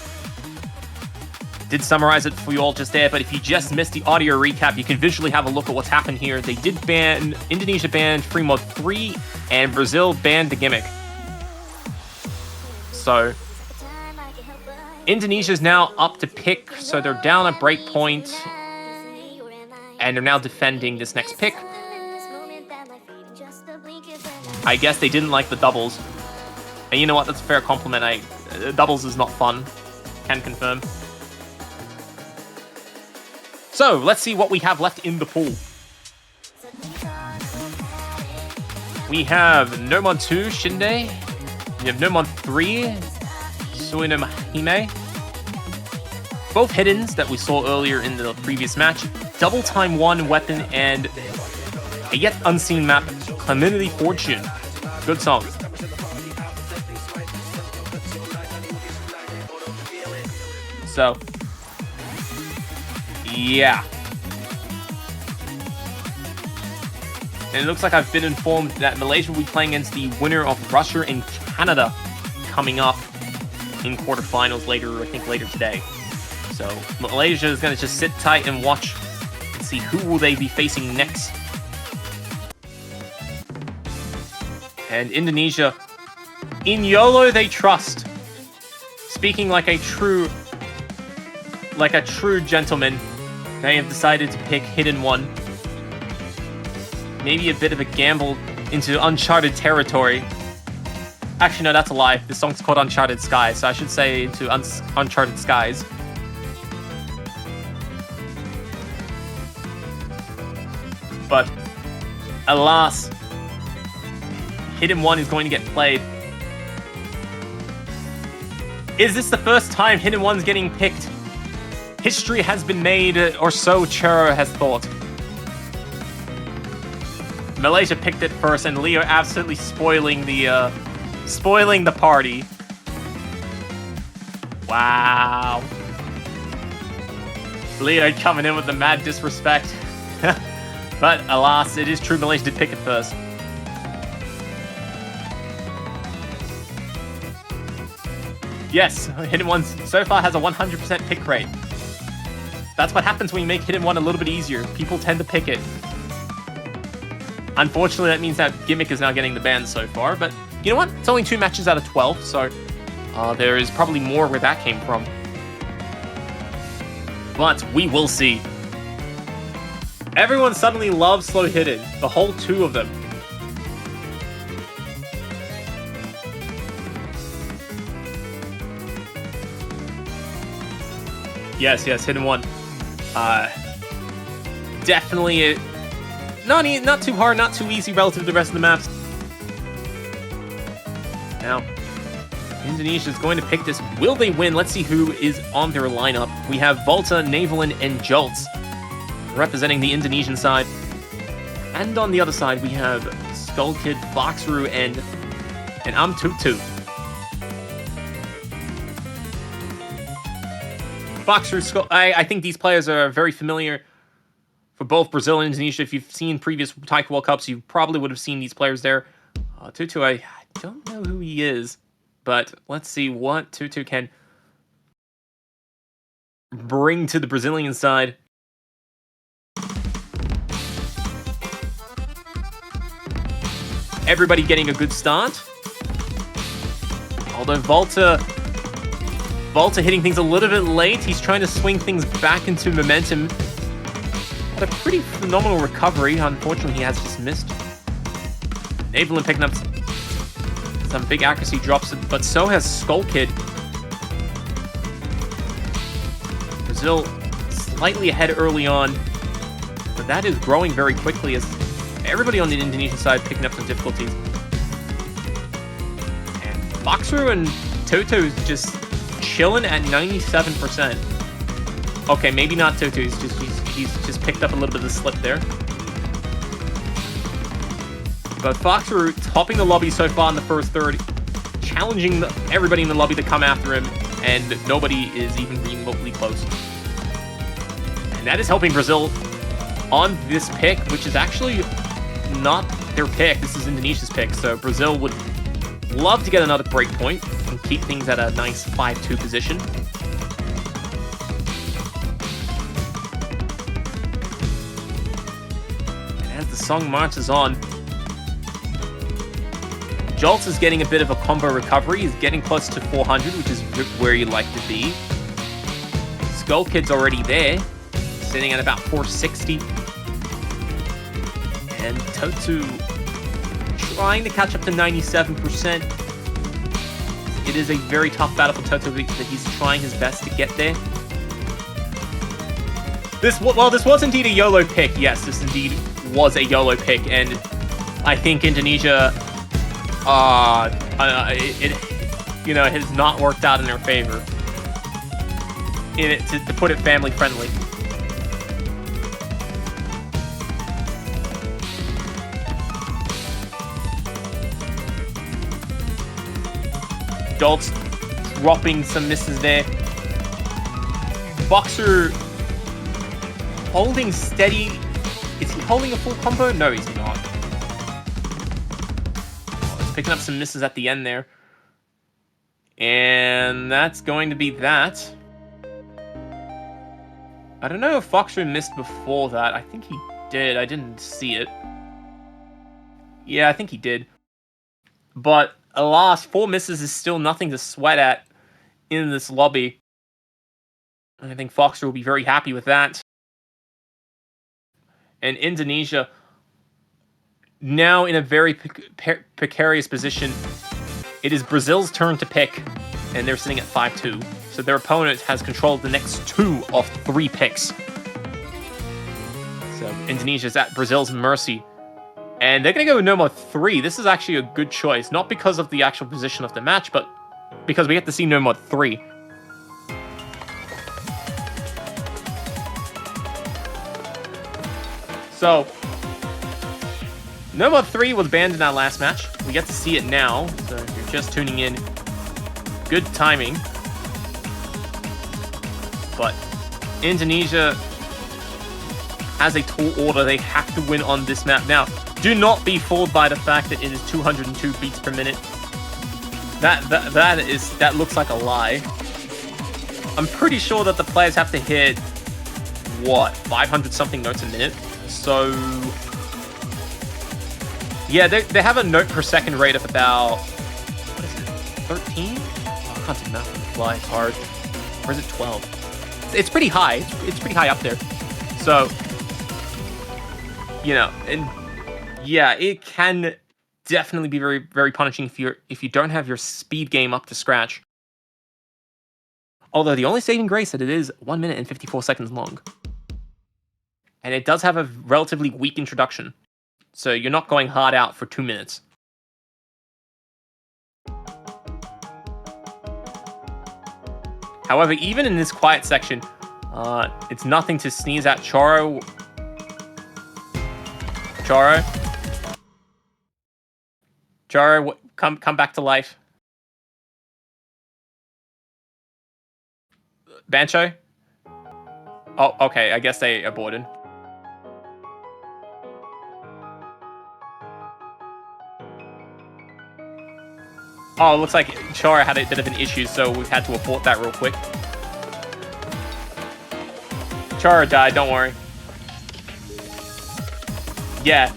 Did summarize it for you all just there, but if you just missed the audio recap, you can visually have a look at what's happened here. They did ban, Indonesia banned Free Mod 3, and Brazil banned the gimmick. So, Indonesia's now up to pick, so they're down a breakpoint, and they're now defending this next pick. I guess they didn't like the doubles. And you know what, that's a fair compliment. Doubles is not fun. Can confirm. So, let's see what we have left in the pool. We have Nomad 2, Shinde. We have Nomad 3, Suinam Hime. Both hiddens that we saw earlier in the previous match. Double Time 1 weapon and a yet unseen map, Calamity Fortune. Good song. So, yeah. And it looks like I've been informed that Malaysia will be playing against the winner of Russia and Canada coming up in quarterfinals later, I think later today. So Malaysia is going to just sit tight and watch and see who will they be facing next. And Indonesia, in YOLO they trust. Speaking like a true gentleman, they have decided to pick Hidden One. Maybe a bit of a gamble into uncharted territory. Actually, no, that's a lie. This song's called Uncharted Skies, so I should say into Uncharted Skies. But, alas, Hidden One is going to get played. Is this the first time Hidden One's getting picked? History has been made, or so Churro has thought. Malaysia picked it first, and Leo absolutely spoiling the party. Wow. Leo coming in with the mad disrespect. But alas, it is true, Malaysia did pick it first. Yes, Hidden One so far has a 100% pick rate. That's what happens when you make Hidden One a little bit easier. People tend to pick it. Unfortunately, that means that Gimmick is now getting the ban so far, but you know what? It's only 2 matches out of 12, so there is probably more where that came from. But we will see. Everyone suddenly loves Slow Hidden, the whole 2 of them. Yes, hidden one. Definitely not too hard, not too easy relative to the rest of the maps. Now, Indonesia is going to pick this. Will they win? Let's see who is on their lineup. We have Volta, Navelin, and Jolts representing the Indonesian side. And on the other side, we have Skull Kid, Foxru, and Tutu. Foxru, Skull... I think these players are very familiar for both Brazil and Indonesia. If you've seen previous Taiko World Cups, you probably would have seen these players there. Tutu, I don't know who he is, but let's see what Tutu can bring to the Brazilian side. Everybody getting a good start. Although Volta hitting things a little bit late. He's trying to swing things back into momentum. Had a pretty phenomenal recovery. Unfortunately, he has just missed. Navelin picking up some big accuracy drops, but so has Skull Kid. Brazil slightly ahead early on, but that is growing very quickly as everybody on the Indonesian side picking up some difficulties. And Foxru and Tutu just chilling at 97%. Okay, maybe not Tutu. He's just picked up a little bit of the slip there. But Foxru topping the lobby so far in the first third, challenging everybody in the lobby to come after him, and nobody is even remotely close. And that is helping Brazil on this pick, which is actually not their pick. This is Indonesia's pick, so Brazil would love to get another break point and keep things at a nice 5-2 position. And as the song marches on, Jolts is getting a bit of a combo recovery. He's getting close to 400, which is where you'd like to be. Skull Kid's already there, sitting at about 460. And Tutu trying to catch up to 97%. It is a very tough battle for Tutu that he's trying his best to get there. This was indeed a YOLO pick. Yes, this indeed was a YOLO pick, and I think Indonesia, it has not worked out in their favor. To put it family friendly. Jolts dropping some misses there. Boxer holding steady. Is he holding a full combo? No, he's not. He's picking up some misses at the end there. And that's going to be that. I don't know if Foxer missed before that. I think he did. I didn't see it. Yeah, I think he did. But alas, 4 misses is still nothing to sweat at in this lobby. And I think Foxer will be very happy with that. And Indonesia, now in a very precarious position. It is Brazil's turn to pick, and they're sitting at 5-2. So their opponent has controlled the next 2 of 3 picks. So Indonesia's at Brazil's mercy. And they're going to go with no more 3. This is actually a good choice. Not because of the actual position of the match, but because we get to see no more 3. So, no more 3 was banned in our last match. We get to see it now. So if you're just tuning in, good timing. But Indonesia has a tall order. They have to win on this map. Now, do not be fooled by the fact that it is 202 beats per minute. That looks like a lie. I'm pretty sure that the players have to hit, what, 500 something notes a minute. So yeah, they have a note per second rate of about, what is it, 13? Oh, I can't do math on the fly, it's hard. Or is it 12? It's pretty high. It's pretty high up there. So, you know, and yeah, it can definitely be very, very punishing if you don't have your speed game up to scratch. Although the only saving grace that it is 1 minute and 54 seconds long. And it does have a relatively weak introduction. So you're not going hard out for 2 minutes. However, even in this quiet section, it's nothing to sneeze at. Choro, come back to life. Bancho? Oh, okay, I guess they aborted. Oh, it looks like Chara had a bit of an issue, so we've had to abort that real quick. Chara died, don't worry. Yeah,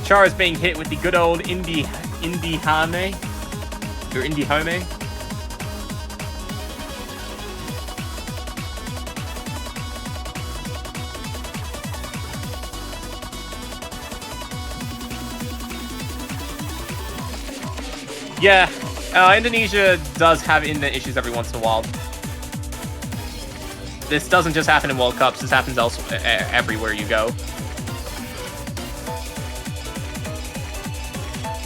Chara's being hit with the good old Indihame. Or Indihome. Yeah, Indonesia does have internet issues every once in a while. This doesn't just happen in World Cups, this happens elsewhere, everywhere you go.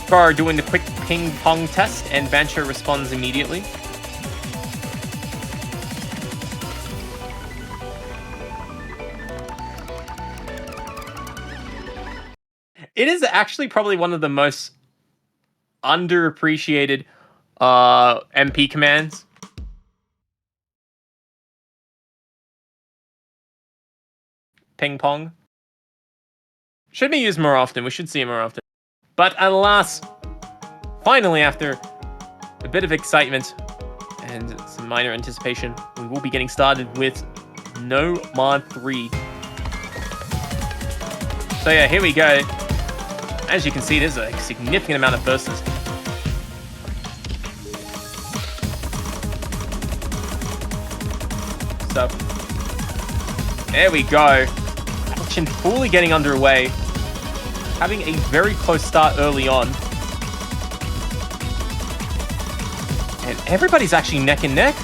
Bar doing the quick ping pong test, and Bancho responds immediately. It is actually probably one of the most underappreciated MP commands. Ping pong. Should be used more often. We should see it more often. But alas, finally, after a bit of excitement and some minor anticipation, we will be getting started with No Mod 3. So yeah, here we go. As you can see, there's a significant amount of bursts. So, there we go. Action fully getting underway. Having a very close start early on. And everybody's actually neck and neck.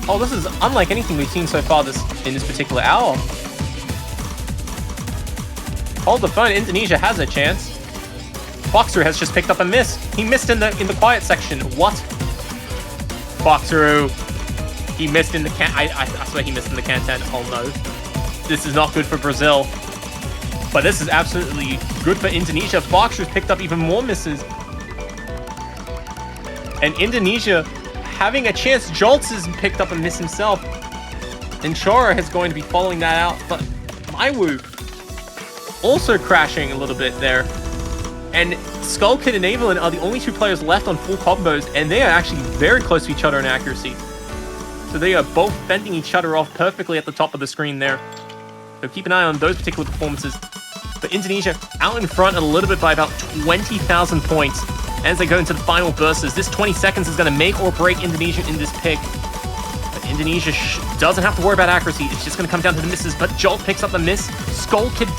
Oh, this is unlike anything we've seen so far in this particular hour. Hold the phone, Indonesia has a chance. Boxer has just picked up a miss. He missed in the quiet section. What? Boxer, he missed in the can. I swear he missed in the Canton. Oh no. This is not good for Brazil. But this is absolutely good for Indonesia. Boxer's picked up even more misses. And Indonesia having a chance. Joltz has picked up a miss himself. And Chora is going to be following that out. But Maiwu also crashing a little bit there. And Skull Kid and Evelyn are the only two players left on full combos, and they are actually very close to each other in accuracy. So they are both fending each other off perfectly at the top of the screen there. So keep an eye on those particular performances. But Indonesia out in front a little bit by about 20,000 points as they go into the final bursts. This 20 seconds is going to make or break Indonesia in this pick. But Indonesia doesn't have to worry about accuracy. It's just going to come down to the misses. But Jolt picks up the miss. Skull Kid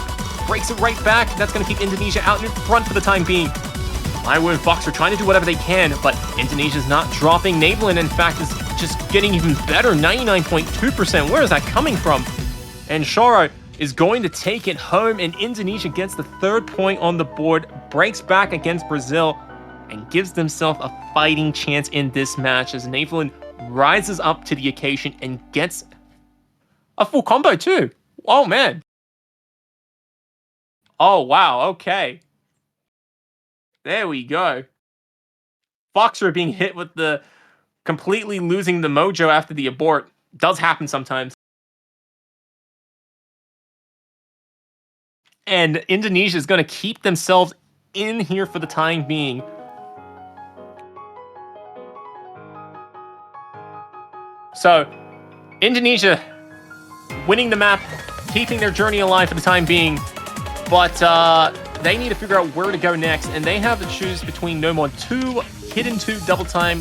breaks it right back. That's going to keep Indonesia out in front for the time being. Maiwu and Fox are trying to do whatever they can, but Indonesia's not dropping. Navelin, in fact, is just getting even better. 99.2%. Where is that coming from? And Shoro is going to take it home, and Indonesia gets the 3rd point on the board, breaks back against Brazil, and gives themselves a fighting chance in this match as Navelin rises up to the occasion and gets a full combo too. Oh, man. Oh, wow. Okay. There we go. Foxer being hit with the completely losing the mojo after the abort. Does happen sometimes. And Indonesia is going to keep themselves in here for the time being. So, Indonesia winning the map, keeping their journey alive for the time being. But they need to figure out where to go next, and they have to choose between No Mod 2, Hidden 2, Double Time,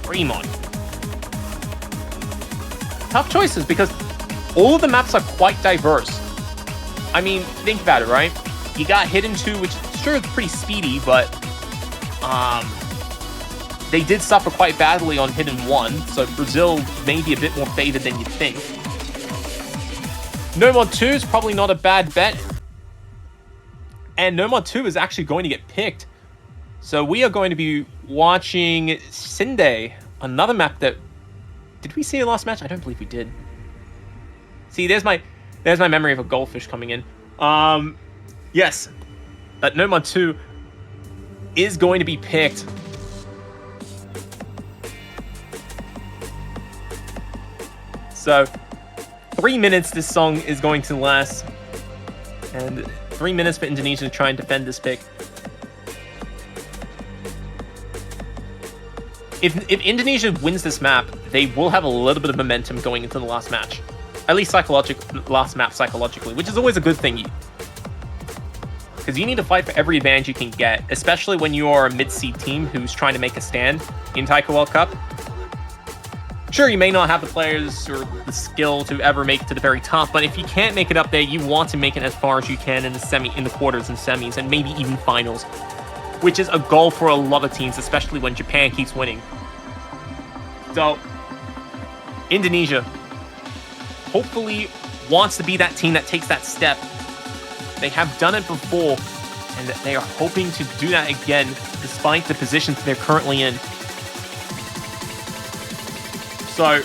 Fremont. Tough choices, because all of the maps are quite diverse. I mean, think about it, right? You got Hidden 2, which sure is pretty speedy, but they did suffer quite badly on Hidden 1, so Brazil may be a bit more favored than you think. No Mod 2 is probably not a bad bet. And No Mod 2 is actually going to get picked. So we are going to be watching Sinde, another map that... Did we see it last match? I don't believe we did. See, there's my memory of a goldfish coming in. Yes, that No Mod 2 is going to be picked. So, 3 minutes this song is going to last. And 3 minutes for Indonesia to try and defend this pick. If Indonesia wins this map, they will have a little bit of momentum going into the last match. At least last map psychologically, which is always a good thing. Because you need to fight for every advantage you can get, especially when you are a mid-seed team who's trying to make a stand in Taiko World Cup. Sure, you may not have the players or the skill to ever make it to the very top, but if you can't make it up there, you want to make it as far as you can in the quarters and semis, and maybe even finals, which is a goal for a lot of teams, especially when Japan keeps winning. So, Indonesia hopefully wants to be that team that takes that step. They have done it before, and they are hoping to do that again, despite the positions they're currently in. So,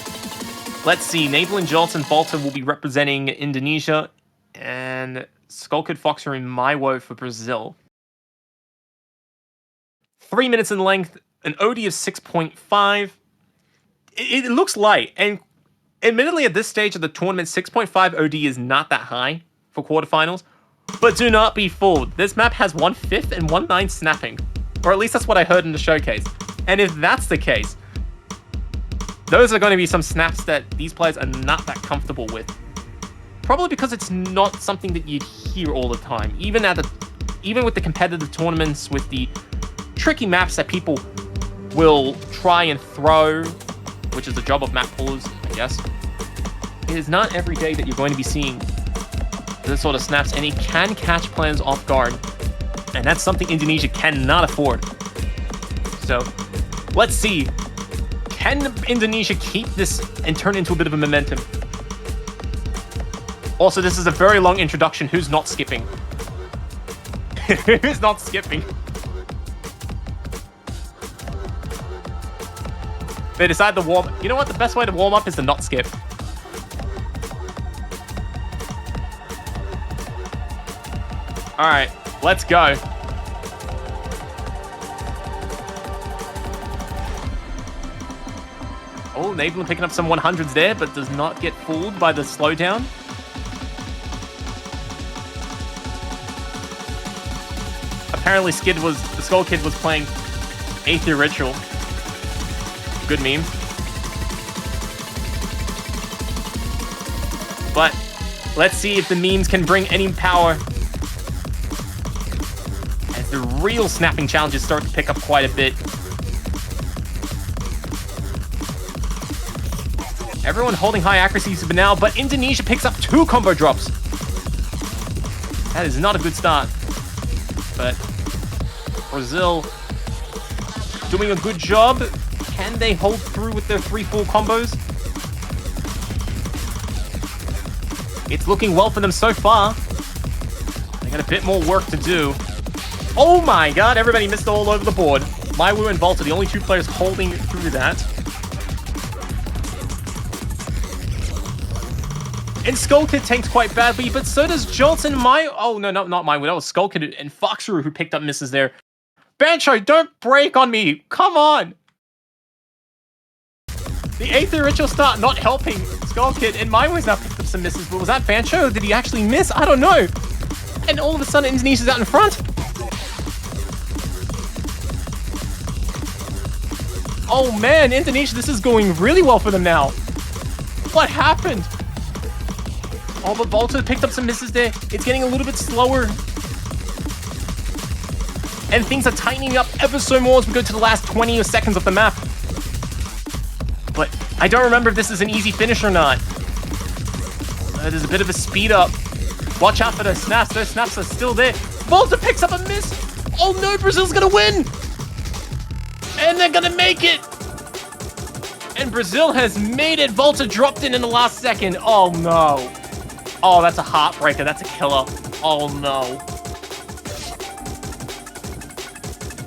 let's see. Naval and Johnson Bolton will be representing Indonesia, and Skullkid Foxer and Maiwo for Brazil. 3 minutes in length, an OD of 6.5. It looks light, and admittedly at this stage of the tournament, 6.5 OD is not that high for quarterfinals, but do not be fooled. This map has 1/5 and 1/9 snapping, or at least that's what I heard in the showcase. And if that's the case, those are going to be some snaps that these players are not that comfortable with. Probably because it's not something that you'd hear all the time. Even with the competitive tournaments, with the tricky maps that people will try and throw, which is the job of map pullers, I guess. It is not every day that you're going to be seeing this sort of snaps, and it can catch players off guard. And that's something Indonesia cannot afford. So, let's see. Can Indonesia keep this and turn into a bit of a momentum? Also, this is a very long introduction. Who's not skipping? Who's not skipping? They decide to warm... You know what? The best way to warm up is to not skip. Alright, let's go. Oh, Naval picking up some 100s there, but does not get fooled by the slowdown. Apparently the Skull Kid was playing Aether Ritual. Good meme. But let's see if the memes can bring any power. As the real snapping challenges start to pick up quite a bit. Everyone holding high accuracies for now, but Indonesia picks up 2 combo drops. That is not a good start. But Brazil doing a good job. Can they hold through with their 3 full combos? It's looking well for them so far. They got a bit more work to do. Oh my god, everybody missed all over the board. Maiwu and Volta, the only 2 players holding through that. And Skullkid tanked quite badly, but so does Johnson. Oh no, not Maiwu. That was Skullkid and Foxeru who picked up misses there. Bancho, don't break on me. Come on. The Aether Ritual start not helping Skullkid, and Maiwu's now picked up some misses. But was that Bancho? Did he actually miss? I don't know. And all of a sudden, Indonesia's out in front. Oh man, Indonesia, this is going really well for them now. What happened? Oh, but Volta picked up some misses there. It's getting a little bit slower. And things are tightening up ever so more as we go to the last 20 seconds of the map. But I don't remember if this is an easy finish or not. There's a bit of a speed up. Watch out for those snaps. Those snaps are still there. Volta picks up a miss. Oh no, Brazil's gonna win. And they're gonna make it! And Brazil has made it. Volta dropped in the last second. Oh, no. Oh, that's a heartbreaker. That's a killer. Oh, no.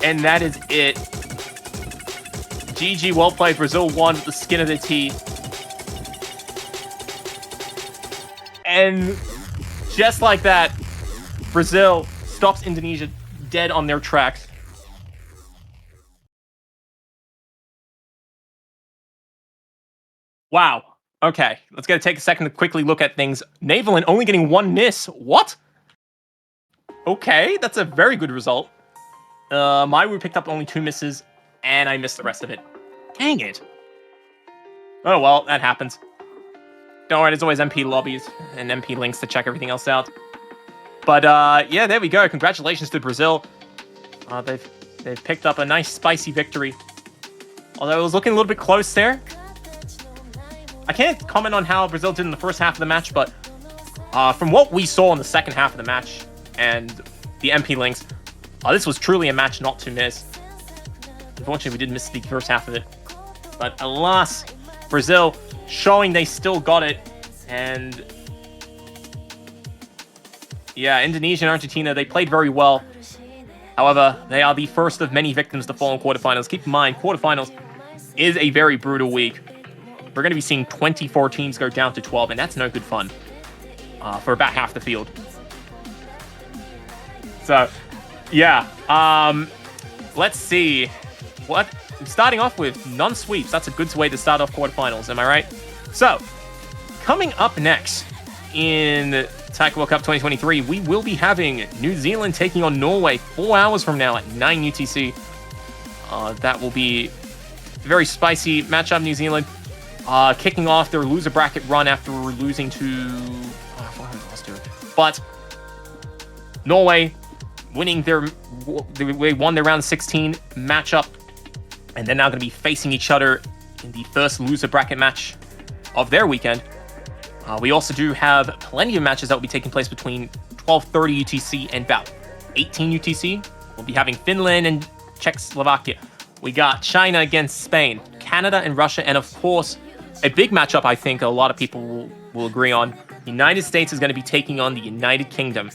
And that is it. GG, well played. Brazil won with the skin of their teeth. And just like that, Brazil stops Indonesia dead on their tracks. Wow. Okay, let's take a second to quickly look at things. Navalin only getting 1 miss. What? Okay, that's a very good result. Maiwu picked up only 2 misses, and I missed the rest of it. Dang it. Oh well, that happens. Don't worry, there's always MP lobbies and MP links to check everything else out. But yeah, there we go. Congratulations to Brazil. They've picked up a nice spicy victory. Although it was looking a little bit close there. I can't comment on how Brazil did in the first half of the match, but from what we saw in the second half of the match and the MP links, this was truly a match not to miss. Unfortunately, we did miss the first half of it. But alas, Brazil showing they still got it. And yeah, Indonesia and Argentina, they played very well. However, they are the first of many victims to fall in quarterfinals. Keep in mind, quarterfinals is a very brutal week. We're going to be seeing 24 teams go down to 12, and that's no good fun for about half the field. So, yeah. Let's see. Starting off with non-sweeps. That's a good way to start off quarterfinals, am I right? So, coming up next in Taiko World Cup 2023, we will be having New Zealand taking on Norway 4 hours from now at 9 UTC. That will be a very spicy matchup. New Zealand kicking off their loser bracket run after losing to... But Norway winning they won their round 16 matchup, and they're now going to be facing each other in the first loser bracket match of their weekend. We also do have plenty of matches that will be taking place between 12:30 UTC and about 18 UTC. We'll be having Finland and Czechoslovakia. We got China against Spain, Canada and Russia, and of course, a big matchup I think a lot of people will agree on. The United States is going to be taking on the United Kingdom.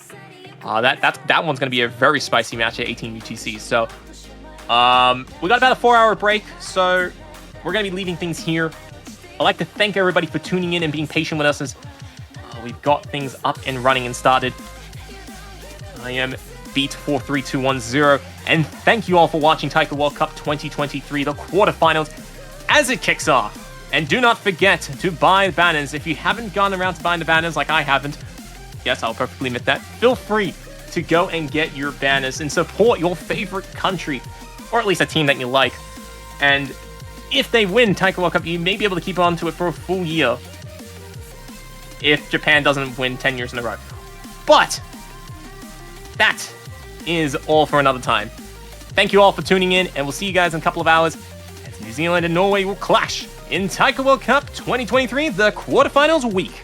That one's going to be a very spicy match at 18 UTC. So we got about a 4-hour break, so we're going to be leaving things here. I'd like to thank everybody for tuning in and being patient with us as we've got things up and running and started. I am Beat43210, and thank you all for watching Taiko World Cup 2023, the quarterfinals, as it kicks off. And do not forget to buy banners. If you haven't gone around to buying the banners like I haven't, yes, I'll perfectly admit that, feel free to go and get your banners and support your favorite country, or at least a team that you like. And if they win Taiko World Cup, you may be able to keep on to it for a full year if Japan doesn't win 10 years in a row. But that is all for another time. Thank you all for tuning in, and we'll see you guys in a couple of hours as New Zealand and Norway will clash in Taiko World Cup 2023, the quarterfinals week.